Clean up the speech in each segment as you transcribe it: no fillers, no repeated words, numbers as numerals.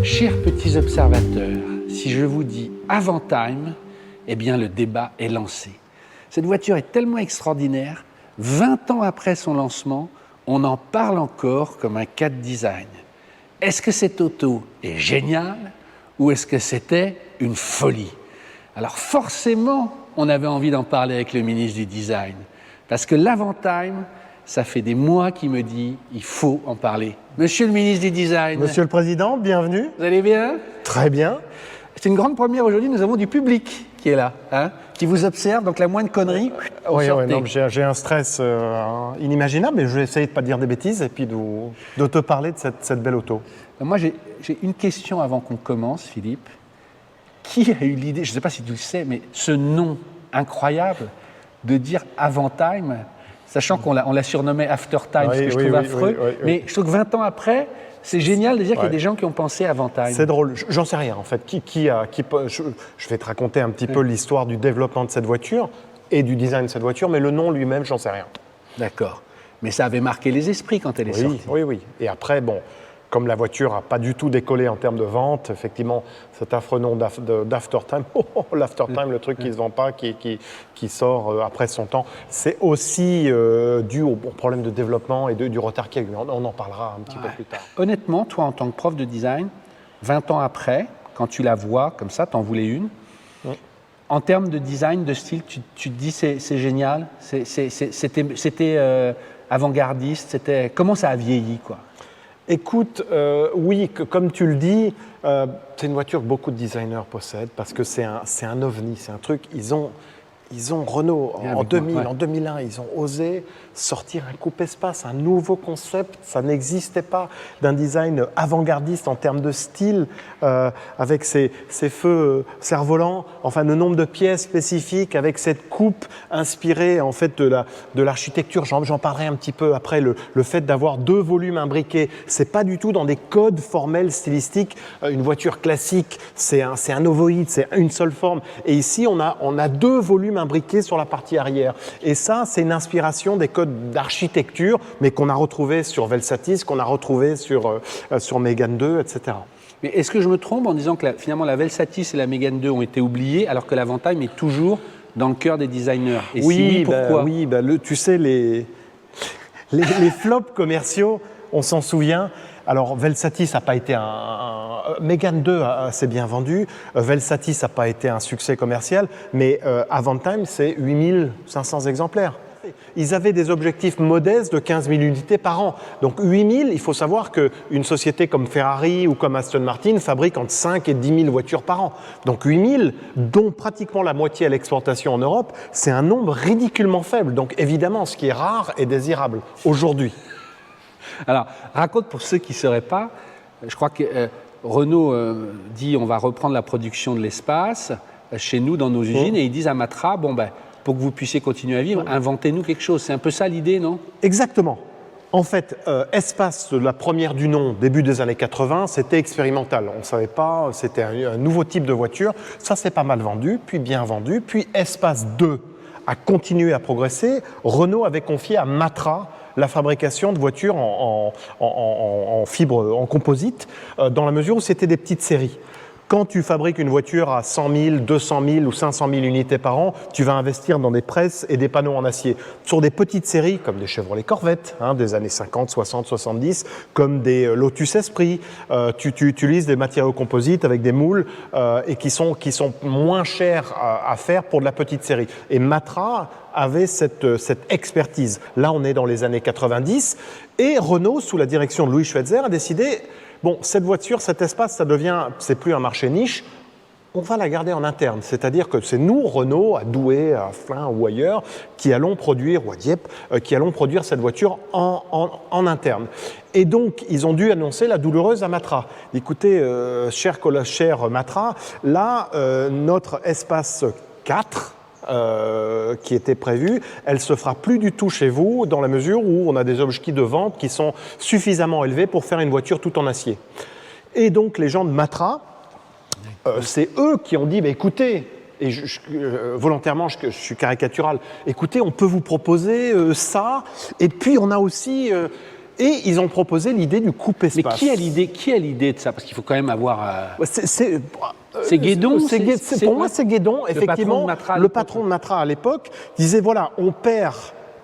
Chers petits observateurs, si je vous dis Avantime, eh bien le débat est lancé. Cette voiture est tellement extraordinaire, 20 ans après son lancement, on en parle encore comme un cas de design. Est-ce que cette auto est géniale ou est-ce que c'était une folie? Alors forcément, on avait envie d'en parler avec le ministre du Design, parce que l'Avantime, ça fait des mois qu'il me dit il faut en parler. Monsieur le ministre du Design. Monsieur le Président, bienvenue. Vous allez bien? Très bien. C'est une grande première aujourd'hui, nous avons du public qui est là, hein, qui vous observe, donc la moindre connerie, Oui, j'ai un stress inimaginable, mais je vais essayer de ne pas dire des bêtises et puis de te parler de cette belle auto. Moi, j'ai une question avant qu'on commence, Philippe. Qui a eu l'idée, je ne sais pas si tu le sais, mais ce nom incroyable de dire Avantime, sachant qu'on l'a surnommé Aftertime, ce que je trouve affreux, mais je trouve que 20 ans après, c'est génial de dire qu'il y a des gens qui ont pensé Avantime. C'est drôle, j'en sais rien en fait. Je vais te raconter un petit peu l'histoire du développement de cette voiture et du design de cette voiture, mais le nom lui-même, j'en sais rien. D'accord. Mais ça avait marqué les esprits quand elle est sortie. Oui. Et après, bon, comme la voiture n'a pas du tout décollé en termes de vente, effectivement, cet affreux nom d'Aftertime, l'Aftertime, le truc qui ne se vend pas, qui sort après son temps, c'est aussi dû au problème de développement et du retard qu'il y a eu. On en parlera un petit peu plus tard. Honnêtement, toi, en tant que prof de design, 20 ans après, quand tu la vois comme ça, tu en voulais une, en termes de design, de style, tu te dis c'est génial, c'était avant-gardiste, comment ça a vieilli, quoi? Écoute, oui, comme tu le dis, c'est une voiture que beaucoup de designers possèdent parce que c'est un ovni, c'est un truc. Ils ont Renault en 2000, en 2001, ils ont osé sortir un coupe-espace, un nouveau concept. Ça n'existait pas d'un design avant-gardiste en termes de style, avec ces feux cerfs-volants, enfin le nombre de pièces spécifiques, avec cette coupe inspirée en fait de l'architecture. J'en parlerai un petit peu après. Le fait d'avoir 2 volumes imbriqués, c'est pas du tout dans des codes formels stylistiques. Une voiture classique, c'est un ovoïde, c'est une seule forme. Et ici, on a 2 volumes imbriqués sur la partie arrière. Et ça, c'est une inspiration des codes d'architecture, mais qu'on a retrouvé sur Velsatis, qu'on a retrouvé sur Mégane 2, etc. Mais est-ce que je me trompe en disant que finalement la Velsatis et la Mégane 2 ont été oubliées, alors que l'Avantime est toujours dans le cœur des designers? Et oui, pourquoi? Tu sais, les flops commerciaux, on s'en souvient. Alors, Velsatis n'a pas été Mégane 2 s'est bien vendu, Velsatis n'a pas été un succès commercial, mais Avantime, c'est 8500 exemplaires. Ils avaient des objectifs modestes de 15 000 unités par an. Donc 8 000, il faut savoir qu'une société comme Ferrari ou comme Aston Martin fabrique entre 5 et 10 000 voitures par an. Donc 8 000, dont pratiquement la moitié à l'exportation en Europe, c'est un nombre ridiculement faible. Donc évidemment, ce qui est rare est désirable aujourd'hui. Alors, raconte pour ceux qui ne sauraient pas, je crois que Renault dit on va reprendre la production de l'espace chez nous dans nos usines et ils disent à Matra, pour que vous puissiez continuer à vivre, inventez-nous quelque chose. C'est un peu ça l'idée, non? Exactement. En fait, Espace, la première du nom, début des années 80, c'était expérimental. On ne savait pas, c'était un nouveau type de voiture. Ça s'est pas mal vendu, puis bien vendu. Puis Espace 2 a continué à progresser. Renault avait confié à Matra la fabrication de voitures en fibre, en composite, dans la mesure où c'était des petites séries. Quand tu fabriques une voiture à 100 000, 200 000 ou 500 000 unités par an, tu vas investir dans des presses et des panneaux en acier. Sur des petites séries, comme des Chevrolet Corvette, des années 50, 60, 70, comme des Lotus Esprit, tu utilises des matériaux composites avec des moules et qui sont moins chers à faire pour de la petite série. Et Matra avait cette expertise. Là, on est dans les années 90 et Renault, sous la direction de Louis Schweitzer, a décidé cette voiture, cet espace, c'est plus un marché niche, on va la garder en interne. C'est-à-dire que c'est nous, Renault, à Douai, à Flins ou ailleurs, qui allons produire, ou à Dieppe, qui allons produire cette voiture en interne. Et donc, ils ont dû annoncer la douloureuse à Matra. Écoutez, cher Matra, là, notre espace 4, qui était prévue, elle se fera plus du tout chez vous dans la mesure où on a des objectifs de vente qui sont suffisamment élevés pour faire une voiture tout en acier. Et donc les gens de Matra, c'est eux qui ont dit écoutez, et volontairement je suis caricatural, écoutez, on peut vous proposer ça, et puis on a aussi Et ils ont proposé l'idée du coupe-espace. Mais qui a l'idée de ça? Parce qu'il faut quand même avoir... C'est Guédon? Pour moi, c'est Guédon. Effectivement, le patron de Matra à l'époque disait, voilà, on perd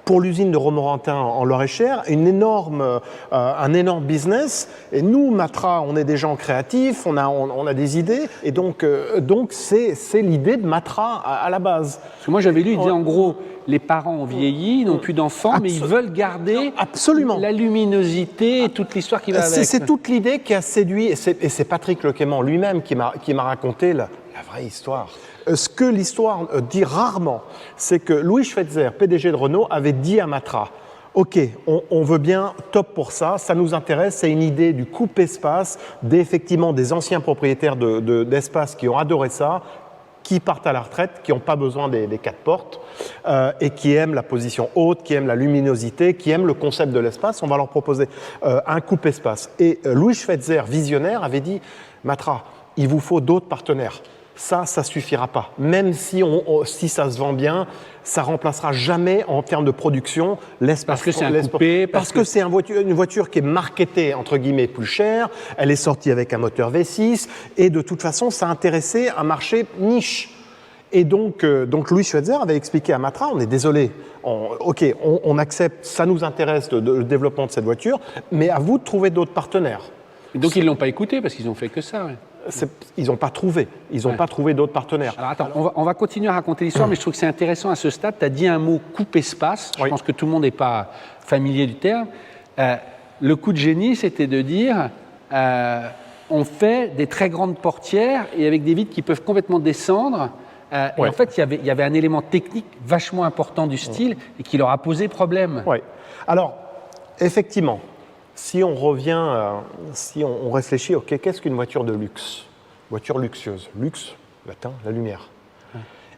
pour l'usine de Romorantin en Loir-et-Cher un énorme business. Et nous, Matra, on est des gens créatifs, on a des idées. Et donc c'est l'idée de Matra à la base. Parce que moi, j'avais lu, il disait en gros, les parents ont vieilli, ils n'ont plus d'enfants, mais ils veulent garder la luminosité et toute l'histoire qui va avec. C'est toute l'idée qui a séduit, et c'est Patrick Lequément lui-même qui m'a raconté la vraie histoire. Ce que l'histoire dit rarement, c'est que Louis Schweitzer, PDG de Renault, avait dit à Matra, OK, on veut bien, top pour ça nous intéresse, c'est une idée du coupe-espace, effectivement des anciens propriétaires d'espace qui ont adoré ça, qui partent à la retraite, qui n'ont pas besoin des 4 portes et qui aiment la position haute, qui aiment la luminosité, qui aiment le concept de l'espace. On va leur proposer un coupe-espace. Et Louis Schweitzer, visionnaire, avait dit « Matra, il vous faut d'autres partenaires. Ça suffira pas. Même si ça se vend bien, ça remplacera jamais en termes de production l'espace. Parce que c'est un coupé. Parce que c'est une voiture qui est marketée, entre guillemets, plus chère. Elle est sortie avec un moteur V6. Et de toute façon, ça intéressait un marché niche. Et donc Louis Schweitzer avait expliqué à Matra, on est désolé, on accepte, ça nous intéresse le développement de cette voiture, mais à vous de trouver d'autres partenaires. Donc ils ne l'ont pas écouté parce qu'ils n'ont fait que ça. Ouais. Ils n'ont pas trouvé. Ils n'ont pas trouvé d'autres partenaires. Alors attends, on va continuer à raconter l'histoire, mais je trouve que c'est intéressant à ce stade. Tu as dit un mot coupe-espace. Je pense que tout le monde n'est pas familier du terme. Le coup de génie, c'était de dire on fait des très grandes portières et avec des vitres qui peuvent complètement descendre. Et en fait, il y avait un élément technique vachement important du style et qui leur a posé problème. Oui. Alors, effectivement, si on revient, si on réfléchit, OK, qu'est-ce qu'une voiture de luxe? Voiture luxueuse. Luxe, latin, la lumière.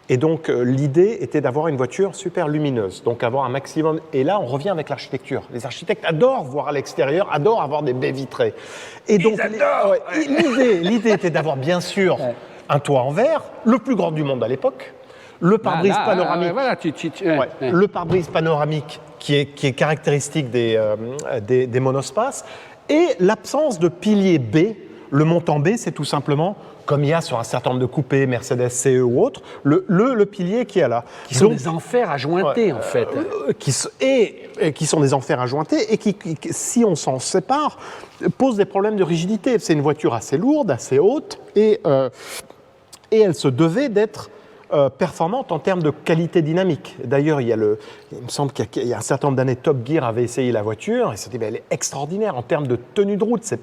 Et donc, l'idée était d'avoir une voiture super lumineuse, donc avoir un maximum. Et là, on revient avec l'architecture. Les architectes adorent voir à l'extérieur, adorent avoir des baies vitrées. Et donc, l'idée était d'avoir, bien sûr, un toit en verre, le plus grand du monde à l'époque, le pare-brise panoramique. Le pare-brise panoramique qui est caractéristique des monospaces, et l'absence de pilier B. Le montant B, c'est tout simplement, comme il y a sur un certain nombre de coupés, Mercedes CE ou autres, le pilier qui est là. Qui sont des enfers à jointer, en fait. Qui sont des enfers à jointer et qui, si on s'en sépare, posent des problèmes de rigidité. C'est une voiture assez lourde, assez haute, et elle se devait d'être performante en termes de qualité dynamique. D'ailleurs, il me semble qu'il y a un certain nombre d'années, Top Gear avait essayé la voiture et s'est dit elle est extraordinaire en termes de tenue de route. Ça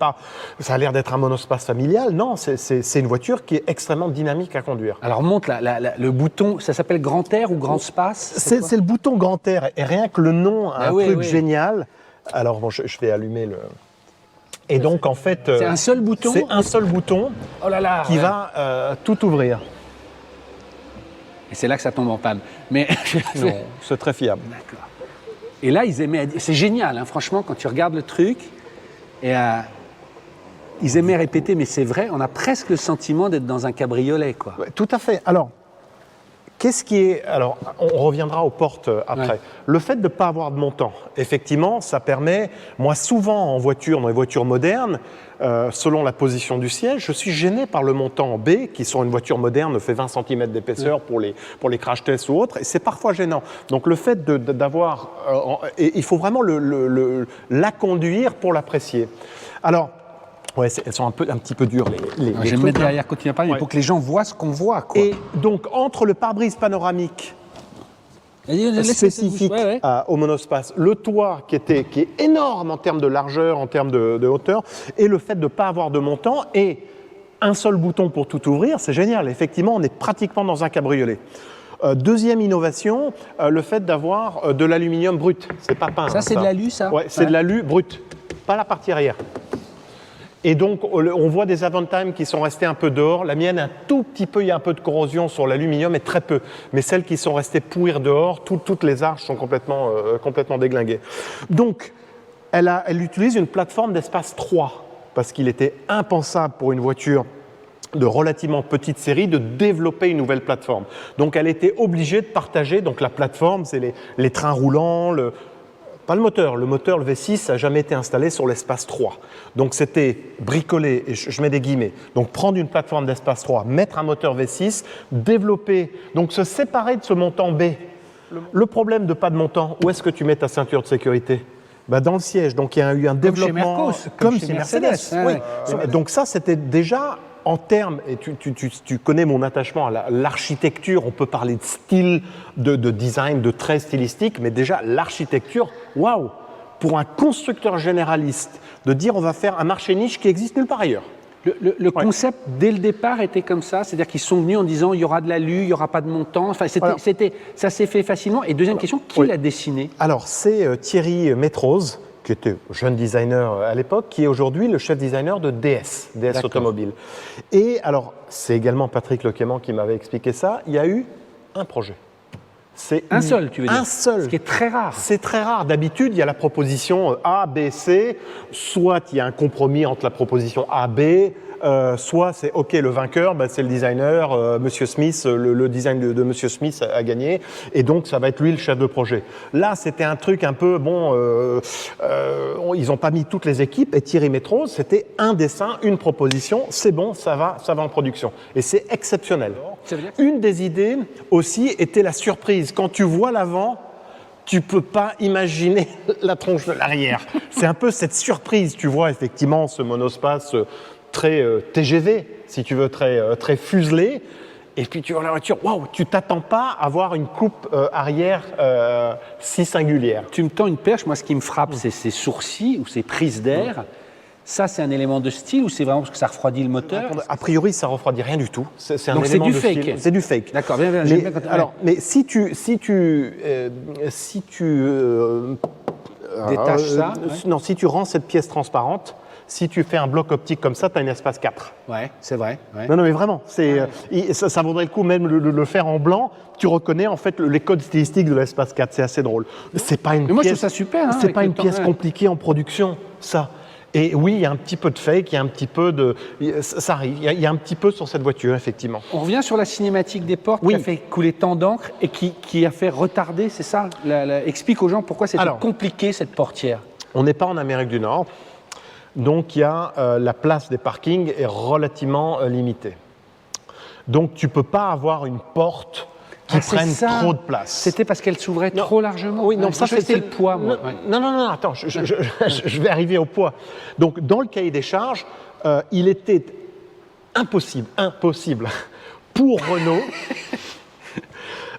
a l'air d'être un monospace familial. Non, c'est une voiture qui est extrêmement dynamique à conduire. Alors monte le bouton, ça s'appelle Grand Air ou Grand Space? C'est le bouton Grand Air, et rien que le nom a un truc génial. Alors bon, je vais allumer le... Et donc en fait... C'est un seul bouton? C'est un seul bouton qui va tout ouvrir. Et c'est là que ça tombe en panne. Mais non, c'est très fiable. D'accord. Et là, ils aimaient... C'est génial, hein, franchement, quand tu regardes le truc. Et ils aimaient répéter, mais c'est vrai, on a presque le sentiment d'être dans un cabriolet, quoi. Ouais, tout à fait. Alors, qu'est-ce qui est... Alors, on reviendra aux portes après. Ouais. Le fait de ne pas avoir de montant, effectivement, ça permet... Moi, souvent, en voiture, dans les voitures modernes, selon la position du siège, je suis gêné par le montant en B, qui sur une voiture moderne fait 20 cm d'épaisseur pour les crash tests ou autres, et c'est parfois gênant. Donc, le fait d'avoir... il faut vraiment la conduire pour l'apprécier. Alors... Ouais, elles sont un petit peu dures, les je vais me mettre derrière, continuer à parler, mais pour que les gens voient ce qu'on voit, quoi. Et donc, entre le pare-brise panoramique spécifique au monospace, le toit qui est énorme en termes de largeur, en termes de hauteur, et le fait de ne pas avoir de montant, et un seul bouton pour tout ouvrir, c'est génial. Effectivement, on est pratiquement dans un cabriolet. Deuxième innovation, le fait d'avoir de l'aluminium brut. C'est pas peint. Ça, c'est de l'alu, ça? Ouais, c'est de l'alu brut, pas la partie arrière. Et donc, on voit des Avantime qui sont restés un peu dehors. La mienne, un tout petit peu, il y a un peu de corrosion sur l'aluminium, mais très peu. Mais celles qui sont restées pourrir dehors, toutes les arches sont complètement déglinguées. Donc, elle utilise une plateforme d'espace 3, parce qu'il était impensable pour une voiture de relativement petite série de développer une nouvelle plateforme. Donc, elle était obligée de partager. Donc, la plateforme, c'est les trains roulants, pas le moteur. Le moteur, le V6, n'a jamais été installé sur l'espace 3. Donc c'était bricoler, et je mets des guillemets, donc prendre une plateforme d'espace 3, mettre un moteur V6, développer, donc se séparer de ce montant B. Le problème de pas de montant, où est-ce que tu mets ta ceinture de sécurité? Bah dans le siège. Donc il y a eu un développement comme chez Mercedes. Oui. Donc ça, c'était déjà en termes, et tu connais mon attachement à l'architecture, on peut parler de style, de design, de traits stylistiques, mais déjà l'architecture, waouh! Pour un constructeur généraliste, de dire on va faire un marché niche qui existe nulle part ailleurs. Le concept, dès le départ, était comme ça, c'est-à-dire qu'ils sont venus en disant il y aura de l'alu, il n'y aura pas de montant, enfin, ça s'est fait facilement. Et deuxième question, qui l'a dessiné? Alors, c'est Thierry Métrose, qui était jeune designer à l'époque, qui est aujourd'hui le chef designer de DS Automobile. Et alors, c'est également Patrick Lequément qui m'avait expliqué ça, il y a eu un projet. C'est un seul, tu veux dire? Un seul. Ce qui est très rare. C'est très rare. D'habitude, il y a la proposition A, B, C. Soit il y a un compromis entre la proposition A, B. Soit c'est OK, le vainqueur, bah, c'est le designer, Monsieur Smith, le design de Monsieur Smith a gagné. Et donc, ça va être lui le chef de projet. Là, c'était un truc un peu, ils n'ont pas mis toutes les équipes. Et Thierry Métrose, c'était un dessin, une proposition. C'est bon, ça va en production. Et c'est exceptionnel. Une des idées aussi était la surprise. Quand tu vois l'avant, tu ne peux pas imaginer la tronche de l'arrière. C'est un peu cette surprise. Tu vois effectivement ce monospace très TGV, si tu veux, très fuselé. Et puis tu vois la voiture, waouh, tu t'attends pas à avoir une coupe arrière si singulière. Tu me tends une perche, moi ce qui me frappe, c'est ses sourcils ou ses prises d'air. Ça, c'est un élément de style ou c'est vraiment parce que ça refroidit le moteur? A priori, ça ne refroidit rien du tout. C'est un donc élément c'est du de fake. style. C'est du fake. D'accord, bien, mais si tu détaches ça, non, si tu rends cette pièce transparente, si tu fais un bloc optique comme ça, tu as une espace 4. Ouais, c'est vrai. Ouais. Non, mais vraiment, ça vaudrait le coup même de le faire en blanc. Tu reconnais en fait les codes stylistiques de l'espace 4, c'est assez drôle. C'est pas une mais moi, je trouve ça super. C'est pas une pièce compliquée en production, ça. Et oui, il y a un petit peu de fake, il y a un petit peu de... Ça arrive, il y a un petit peu sur cette voiture, effectivement. On revient sur la cinématique des portes qui a fait couler tant d'encre et qui a fait retarder, c'est ça? Explique aux gens pourquoi c'était compliqué, cette portière. On n'est pas en Amérique du Nord, donc il y a, la place des parkings est relativement limitée. Donc tu ne peux pas avoir une porte qui prennent trop de place. C'était parce qu'elle s'ouvrait trop largement. Oui, non, ça c'était le poids, moi. Non, attends, je vais arriver au poids. Donc, dans le cahier des charges, il était impossible pour Renault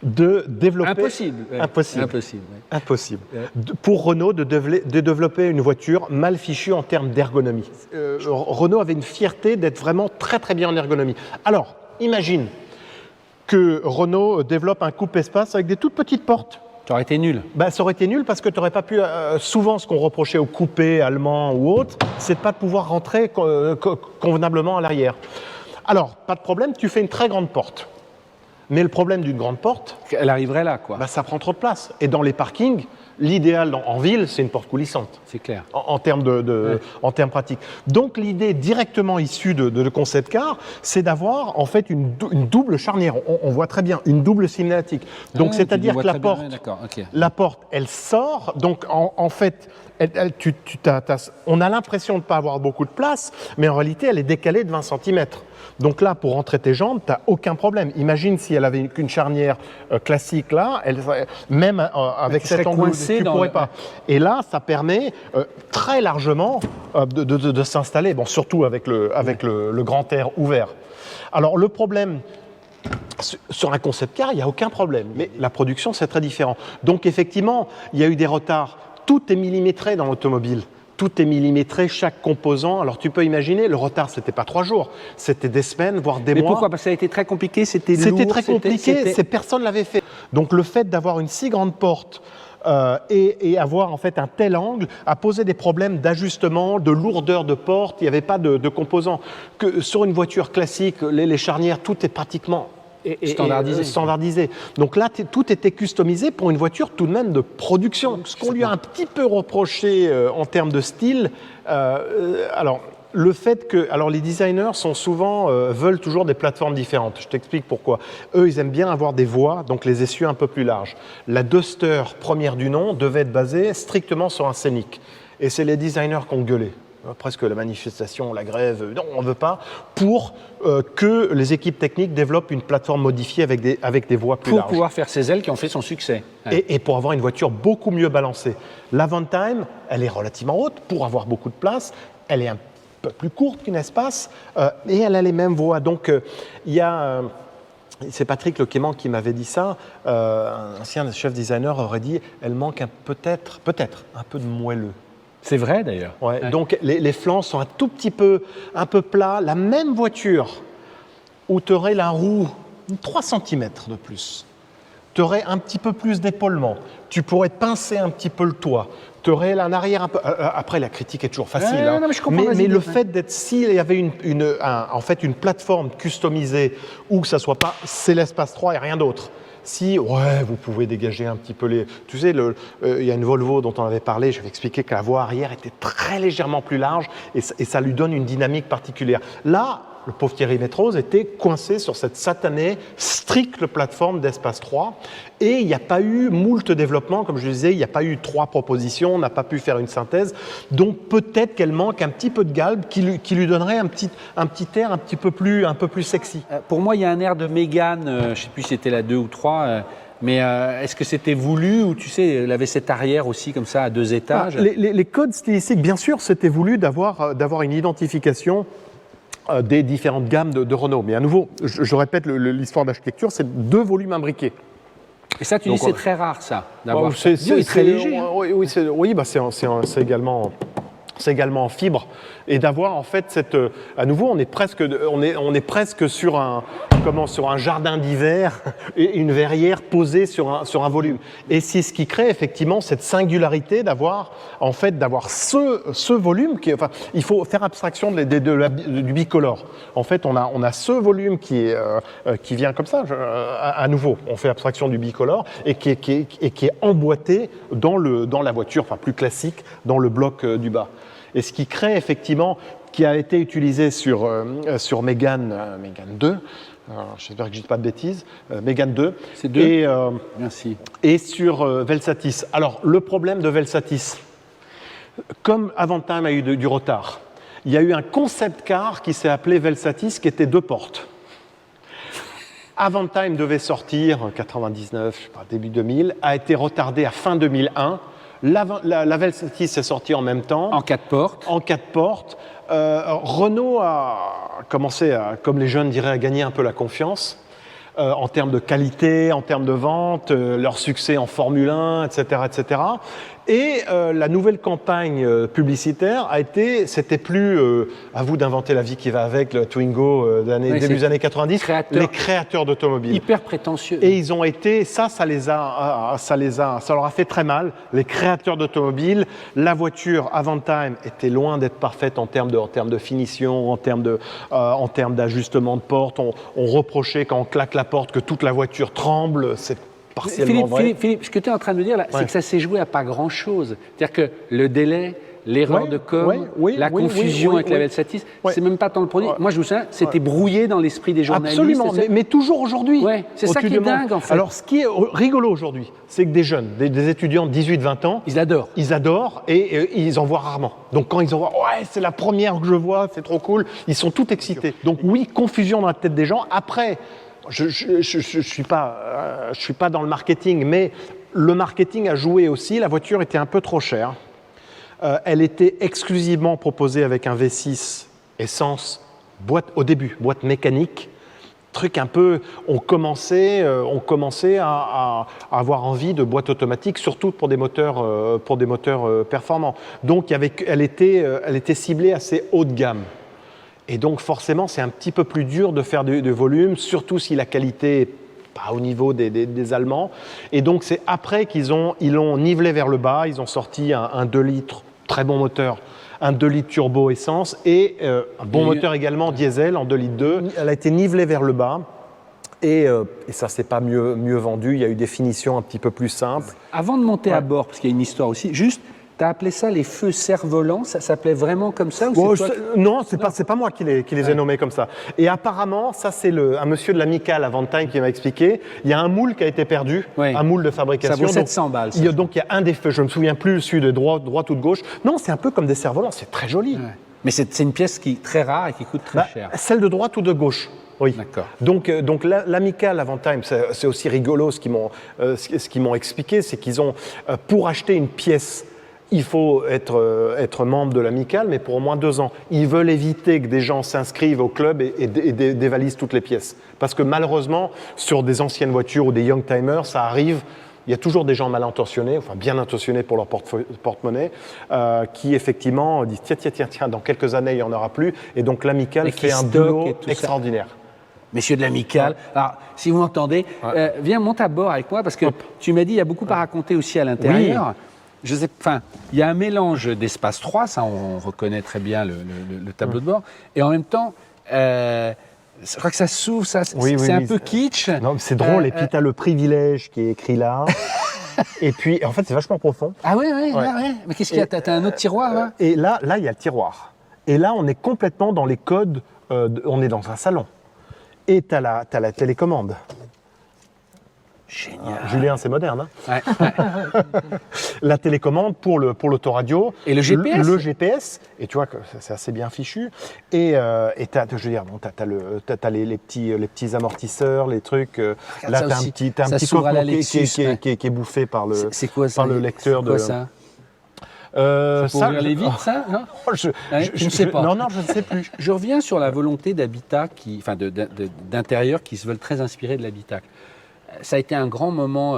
de développer... Impossible. Pour Renault de développer une voiture mal fichue en termes d'ergonomie. Renault avait une fierté d'être vraiment très très bien en ergonomie. Alors, imagine que Renault développe un coupe-espace avec des toutes petites portes. Ça aurait été nul. Ça aurait été nul parce que tu n'aurais pas pu... souvent, ce qu'on reprochait aux coupés allemands ou autres, c'est de ne pas pouvoir rentrer convenablement à l'arrière. Alors, pas de problème, tu fais une très grande porte. Mais le problème d'une grande porte... Elle arriverait là, quoi. Ça prend trop de place. Et dans les parkings, l'idéal en ville, c'est une porte coulissante. C'est clair. En termes en termes pratiques. Donc l'idée directement issue de Concept Car, c'est d'avoir en fait une double charnière. On voit très bien une double cinématique. Donc c'est-à-dire que la porte, elle sort. Donc en fait, on a l'impression de ne pas avoir beaucoup de place, mais en réalité, elle est décalée de 20 cm. Donc là, pour rentrer tes jambes, tu n'as aucun problème. Imagine si elle avait qu'une charnière classique là, même avec cet angle, tu ne pourrais pas. Et là, ça permet très largement de s'installer, surtout avec le grand air ouvert. Alors le problème, sur un concept car, il n'y a aucun problème. Mais la production, c'est très différent. Donc effectivement, il y a eu des retards. Tout est millimétré dans l'automobile. Tout est millimétré, chaque composant. Alors tu peux imaginer, le retard, c'était pas 3 jours, c'était des semaines, voire des mois. Mais pourquoi? Parce que ça a été très compliqué, c'était lourd. C'était très compliqué, personne ne l'avait fait. Donc le fait d'avoir une si grande porte et avoir en fait un tel angle a posé des problèmes d'ajustement, de lourdeur de porte, il n'y avait pas de composants. Que sur une voiture classique, les charnières, tout est pratiquement... standardisé. Donc là, tout était customisé pour une voiture tout de même de production. Ce qu'on lui a un petit peu reproché en termes de style, alors Le fait que, alors les designers sont souvent, veulent toujours des plateformes différentes. Je t'explique pourquoi. Eux, ils aiment bien avoir des voies, donc les essieux un peu plus larges. La Duster, première du nom, devait être basée strictement sur un Scénic. Et c'est les designers qui ont gueulé. Presque la manifestation, la grève, non, on ne veut pas, pour que les équipes techniques développent une plateforme modifiée avec des voies plus larges. Pour pouvoir faire ces ailes qui ont fait son succès. Ouais. Et pour avoir une voiture beaucoup mieux balancée. L'Avantime, elle est relativement haute pour avoir beaucoup de place. Elle est un peu plus courte qu'une Espace et elle a les mêmes voies. Donc, il y a... c'est Patrick Lequément qui m'avait dit ça. Un ancien chef designer aurait dit elle manque peut-être un peu de moelleux. C'est vrai d'ailleurs. Ouais, ouais. Donc les flancs sont un tout petit peu, un peu plats. La même voiture où tu aurais la roue 3 cm de plus, tu aurais un petit peu plus d'épaulement, tu pourrais pincer un petit peu le toit, tu aurais un arrière un peu... après, la critique est toujours facile. Non, mais je comprends mais le fait d'être... S'il y avait en fait une plateforme customisée où que ça ne soit pas c'est l'Espace 3 et rien d'autre, si, ouais, vous pouvez dégager un petit peu les... Tu sais, il y a une Volvo dont on avait parlé, j'avais expliqué que la voie arrière était très légèrement plus large et ça lui donne une dynamique particulière. Là, le pauvre Thierry Métrose était coincé sur cette satanée, stricte plateforme d'Espace 3 et il n'y a pas eu moult développement, comme je le disais, il n'y a pas eu 3 propositions, on n'a pas pu faire une synthèse, donc peut-être qu'elle manque un petit peu de galbe qui lui donnerait un petit air un peu plus sexy. Pour moi, il y a un air de Mégane, je ne sais plus si c'était la 2 ou 3, mais est-ce que c'était voulu ou tu sais, elle avait cette arrière aussi comme ça à 2 étages? Les codes stylistiques, bien sûr, c'était voulu d'avoir une identification des différentes gammes de Renault. Mais à nouveau, je répète, l'histoire d'architecture, c'est 2 volumes imbriqués. Et ça, tu dis, c'est très rare, ça, d'avoir... C'est très léger. Hein. Oui, bah c'est également en fibre. Et d'avoir, en fait, à nouveau, on est presque sur un jardin d'hiver et une verrière posée sur un volume. Et c'est ce qui crée effectivement cette singularité d'avoir ce volume il faut faire abstraction du bicolore. En fait, on a ce volume qui vient comme ça. À nouveau, on fait abstraction du bicolore et qui est emboîté dans la voiture, plus classique, dans le bloc du bas. Et ce qui crée effectivement, qui a été utilisé sur Mégane 2, j'espère que je ne dis pas de bêtises, Mégane 2, c'est 2. Merci. Et sur Velsatis. Alors, le problème de Velsatis, comme Avantime a eu du retard, il y a eu un concept car qui s'est appelé Velsatis, qui était 2 portes. Avantime devait sortir en 99, je sais pas, début 2000, a été retardé à fin 2001. La Velsatis est sortie en même temps. En 4 portes. En 4 portes. Renault a commencé, comme les jeunes diraient, à gagner un peu la confiance en termes de qualité, en termes de vente, leur succès en Formule 1, etc., etc. Et la nouvelle campagne publicitaire c'était plus à vous d'inventer la vie qui va avec, le Twingo début des années 90, les créateurs d'automobiles. Hyper prétentieux. Et ils ont été, ça leur a fait très mal, les créateurs d'automobiles. La voiture Avantime était loin d'être parfaite en termes de finition, en termes d'ajustement de porte. On reprochait quand on claque la porte que toute la voiture tremble. C'est partiellement vrai. Philippe, ce que tu es en train de me dire là, c'est que ça s'est joué à pas grand-chose. C'est-à-dire que le délai, l'erreur de com, la confusion avec la Velsatis, c'est même pas tant le produit. Moi, je me souviens, c'était brouillé dans l'esprit des journalistes. Absolument, mais toujours aujourd'hui. Ouais, c'est ça qui est dingue, en fait. Alors, ce qui est rigolo aujourd'hui, c'est que des jeunes, des étudiants de 18-20 ans, ils adorent et ils en voient rarement. Donc, quand ils en voient, ouais, c'est la première que je vois, c'est trop cool, ils sont tout excités. Donc, oui, confusion dans la tête des gens. Après, je suis pas dans le marketing, mais le marketing a joué aussi. La voiture était un peu trop chère. Elle était exclusivement proposée avec un V6 essence, au début, boîte mécanique. Truc un peu, on commençait à avoir envie de boîte automatique, surtout pour des moteurs performants. Donc, elle était ciblée assez haut de gamme. Et donc, forcément, c'est un petit peu plus dur de faire du volume, surtout si la qualité n'est pas au niveau des Allemands. Et donc, c'est après ils l'ont nivelé vers le bas. Ils ont sorti un 2 litres, très bon moteur, un 2 litres turbo essence et un bon moteur également diesel en 2 litres 2. Elle a été nivelée vers le bas. Et ça ne s'est pas mieux vendu. Il y a eu des finitions un petit peu plus simples. Avant de monter à bord, parce qu'il y a une histoire aussi, juste, Tu as appelé ça les feux cerfs-volants, ça s'appelait vraiment comme ça ou Oh, c'est toi non, c'est pas moi qui les ai nommés comme ça. Et apparemment, ça c'est un monsieur de l'Amicale à Vantime qui m'a expliqué. Il y a un moule qui a été perdu, Oui. un moule de fabrication. Ça vaut 700 balles. Ça, Donc il y a un des feux, je me souviens plus celui de droite ou de gauche. Non, c'est un peu comme des cerfs-volants, c'est très joli. Ouais. Mais c'est une pièce qui est très rare et qui coûte très cher. Celle de droite ou de gauche. Oui. D'accord. Donc l'Amicale à Vantime, c'est aussi rigolo ce qu'ils m'ont expliqué, c'est qu'ils ont, pour acheter une pièce, il faut être membre de l'Amicale, mais pour au moins 2 ans. Ils veulent éviter que des gens s'inscrivent au club et dévalisent toutes les pièces. Parce que malheureusement, sur des anciennes voitures ou des young timers, ça arrive. Il y a toujours des gens mal intentionnés, enfin bien intentionnés pour leur porte-monnaie, qui effectivement disent tiens, dans quelques années il n'y en aura plus. Et donc l'Amicale fait un boulot extraordinaire. Messieurs de l'Amicale, alors si vous m'entendez, viens, monte à bord avec moi parce que tu m'as dit il y a beaucoup à raconter aussi à l'intérieur. Oui. Je sais, enfin, il y a un mélange d'espace 3, ça on reconnaît très bien le tableau de bord, et en même temps, je crois que ça s'ouvre, c'est un peu kitsch. Non, c'est drôle, et puis tu as le privilège qui est écrit là. Et puis, en fait, c'est vachement profond. Ah oui. Mais qu'est-ce qu'il y a? T'as un autre tiroir là? Et là, il y a le tiroir. Et là, on est complètement dans les codes, on est dans un salon. Et tu as la télécommande. Génial. Julien, c'est moderne. Hein, ouais. La télécommande pour l'autoradio. Et le GPS. Le GPS. Et tu vois que c'est assez bien fichu. Et t'as les petits amortisseurs, les trucs. Là, t'as un petit coffre qui est bouffé par le lecteur de. C'est quoi ça? Pour ouvrir les vitres, ça, non? Je ne sais pas. Non, je ne sais plus. Je reviens sur la volonté d'habitat, d'intérieur qui se veulent très inspirer de l'habitacle. Ça a été un grand moment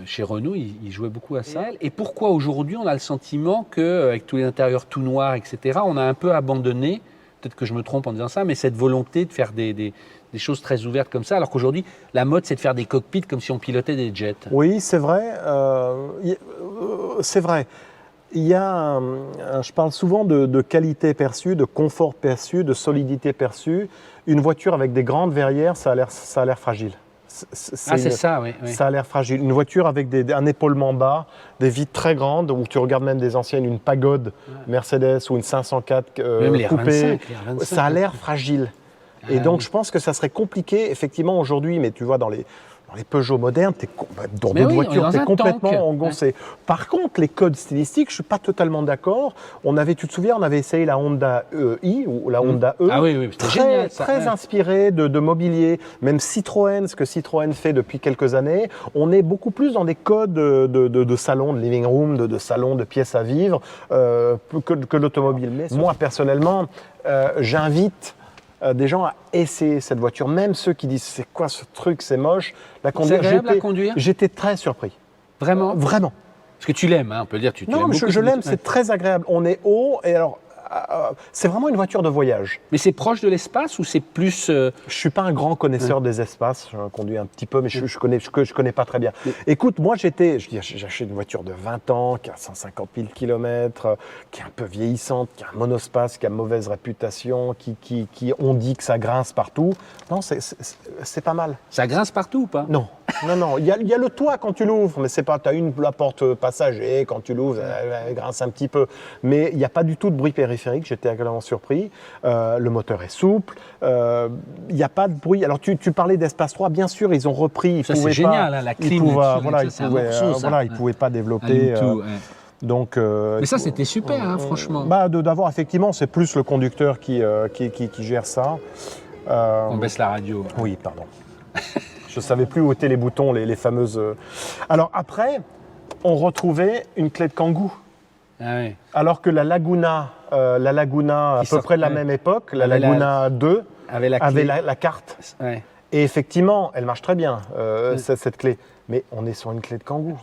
chez Renault, ils jouaient beaucoup à ça. Et pourquoi aujourd'hui on a le sentiment qu'avec tous les intérieurs tout noirs, etc., on a un peu abandonné, peut-être que je me trompe en disant ça, mais cette volonté de faire des choses très ouvertes comme ça, alors qu'aujourd'hui, la mode, c'est de faire des cockpits comme si on pilotait des jets. Oui, c'est vrai. C'est vrai. Il y a je parle souvent de qualité perçue, de confort perçu, de solidité perçue. Une voiture avec des grandes verrières, ça a l'air fragile. C'est ça, oui. Ça a l'air fragile. Une voiture avec un épaulement bas, des vitres très grandes, où tu regardes même des anciennes, une Pagode Mercedes ou une 504 coupée, ça a l'air fragile. Et donc, je pense que ça serait compliqué, effectivement, aujourd'hui, mais tu vois, dans les Peugeot modernes, dans d'autres voitures, tu es complètement engoncé. Par contre, les codes stylistiques, je ne suis pas totalement d'accord. Tu te souviens, on avait essayé la Honda i ou la Honda E, très inspirée de mobilier. Même Citroën, ce que Citroën fait depuis quelques années, on est beaucoup plus dans des codes de salon, de living room, de salon, de pièces à vivre, que l'automobile. Mais moi, personnellement, j'invite des gens à essayer cette voiture, même ceux qui disent c'est quoi ce truc, c'est moche. C'est agréable à conduire? J'étais très surpris. Vraiment? Vraiment. Parce que tu l'aimes, hein, on peut dire. Tu non, l'aimes mais beaucoup, je l'aime, c'est très agréable. On est haut et alors. C'est vraiment une voiture de voyage. Mais c'est proche de l'espace ou c'est plus... Je ne suis pas un grand connaisseur des espaces. J'en conduis un petit peu, mais je connais pas très bien. Écoute, moi, j'achète une voiture de 20 ans, qui a 150 000 km, qui est un peu vieillissante, qui a un monospace, qui a mauvaise réputation, qui on dit que ça grince partout. Non, c'est pas mal. Ça grince partout ou pas? Non. Il y a le toit quand tu l'ouvres, mais c'est pas. Tu as la porte passager, quand tu l'ouvres, elle grince un petit peu. Mais il n'y a pas du tout de bruit périphérique. J'étais agréablement surpris. Le moteur est souple. Il n'y a pas de bruit. Alors, tu parlais d'Espace 3. Bien sûr, ils ont repris. Ça, c'est génial, hein, la clim. Ils ne pouvaient pas développer. Donc, mais ça, c'était super, hein, franchement. D'avoir, effectivement, c'est plus le conducteur qui gère ça. On baisse la radio. Oui, pardon. Je ne savais plus où étaient les boutons, les fameuses... Alors après, on retrouvait une clé de Kangoo. Ah oui. Alors que la Laguna à peu près de la même époque, la Laguna 2 avait la carte. Ouais. Et effectivement, elle marche très bien, cette clé. Mais on est sur une clé de Kangoo.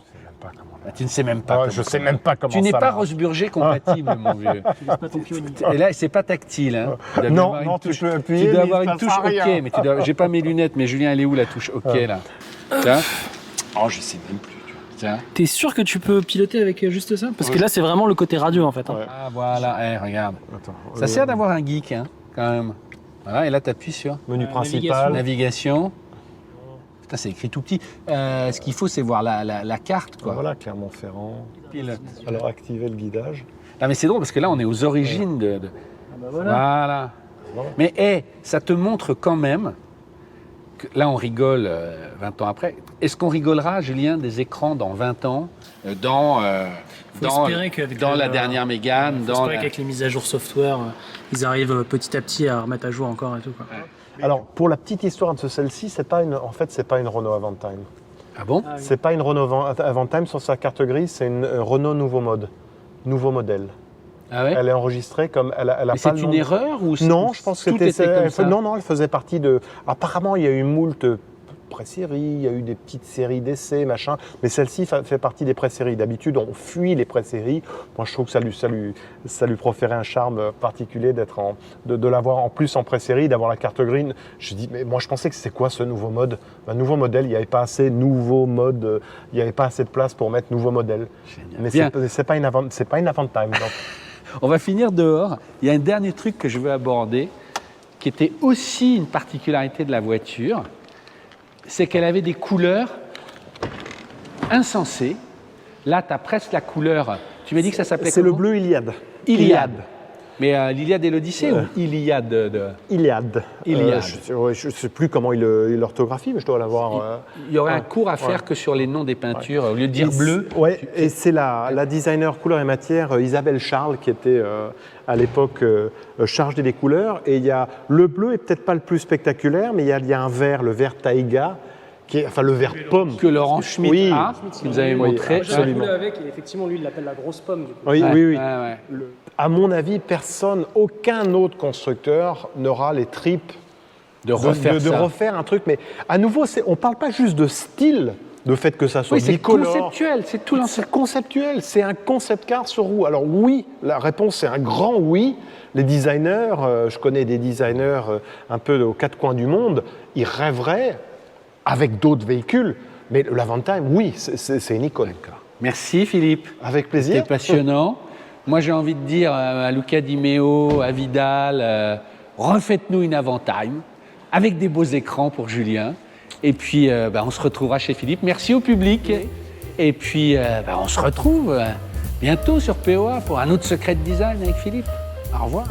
Tu ne sais même pas. Je ne sais même pas comment ça marche. Tu n'es pas marche. Rosburger compatible, mon vieux. Et là, c'est pas tactile. Hein. Non, tu peux appuyer. Tu dois avoir une touche OK, mais j'ai pas mes lunettes, mais Julien, elle est où la touche OK là? Tiens. Oh, je sais même plus. T'es sûr que tu peux piloter avec juste ça? Parce que là, c'est vraiment le côté radio en fait. Hein. Ah voilà, regarde. Attends, ça sert d'avoir un geek, hein, quand même. Voilà, et là, tu appuies sur menu principal. Navigation. Putain, c'est écrit tout petit. Ce qu'il faut, c'est voir la carte, quoi. Voilà, Clermont-Ferrand. Pilote. Alors, activer le guidage. Ah, mais c'est drôle parce que là, on est aux origines de. Ah bah voilà. Voilà. Voilà. Mais ça te montre quand même que là, on rigole 20 ans après. Est-ce qu'on rigolera, Julien, des écrans dans 20 ans dans espérer qu'avec la dernière Mégane, Faut espérer qu'avec les mises à jour software, ils arrivent petit à petit à remettre à jour encore et tout, quoi. Alors, pour la petite histoire de celle-ci, c'est pas une Renault Avantime. Ah bon? Ah oui. C'est pas une Renault Avantime sur sa carte grise, c'est une Renault nouveau modèle. Ah ouais? Elle est enregistrée comme elle a Mais pas c'est le une nom. erreur ou Non, je pense que tout était comme ça? Non, elle faisait partie de. Apparemment, il y a eu moult pré-séries, il y a eu des petites séries d'essais, machin. Mais celle-ci fait partie des pré-séries. D'habitude, on fuit les pré-séries. Moi, je trouve que ça lui proférait un charme particulier de l'avoir en plus en pré-série, d'avoir la carte green. Je dis, mais moi, je pensais que c'était quoi ce nouveau mode? Un nouveau modèle, il n'y avait pas assez nouveau mode, il n'y avait pas assez de place pour mettre nouveau modèle. Génial. Mais Bien. c'est pas une Avantime. Non. On va finir dehors. Il y a un dernier truc que je veux aborder, qui était aussi une particularité de la voiture, c'est qu'elle avait des couleurs insensées. Là, tu as presque la couleur. Tu m'as dit que ça s'appelait C'est le comment? bleu Iliade. Iliade. Mais l'Iliade et l'Odyssée ou Iliade Iliade. Iliade. Je ne sais plus comment il l'orthographie, mais je dois l'avoir. Il y aurait un cours à faire que sur les noms des peintures. Au lieu de dire bleu, Ouais, et c'est la designer couleur et matière Isabelle Charles qui était à l'époque chargée des couleurs. Et il y a le bleu est peut-être pas le plus spectaculaire, mais il y a un vert, le vert taïga, qui est, enfin le vert pomme. que Laurent Schmitt Oui. a, qui vous avez Oui, montré. J'ai absolument. roulé avec et effectivement, lui, il l'appelle la grosse pomme. Du coup. Oui, Ouais, oui, oui. ouais, ouais. À mon avis, aucun autre constructeur n'aura les tripes De refaire ça. refaire un truc. Mais à nouveau, on ne parle pas juste de style, de fait que ça soit Oui, c'est bicolore. conceptuel, c'est tout l'ensemble. C'est conceptuel, c'est un concept car sur roue. Alors oui, la réponse c'est un grand oui. Les designers, je connais des designers un peu aux quatre coins du monde, ils rêveraient avec d'autres véhicules, mais l'Avantime, oui, c'est une icône. Merci Philippe. Avec plaisir. C'était passionnant. Moi, j'ai envie de dire à Luca Di Meo, à Vidal, refaites-nous une Avantime avec des beaux écrans pour Julien. Et puis, on se retrouvera chez Philippe. Merci au public. Et puis, on se retrouve bientôt sur POA pour un autre secret de design avec Philippe. Au revoir.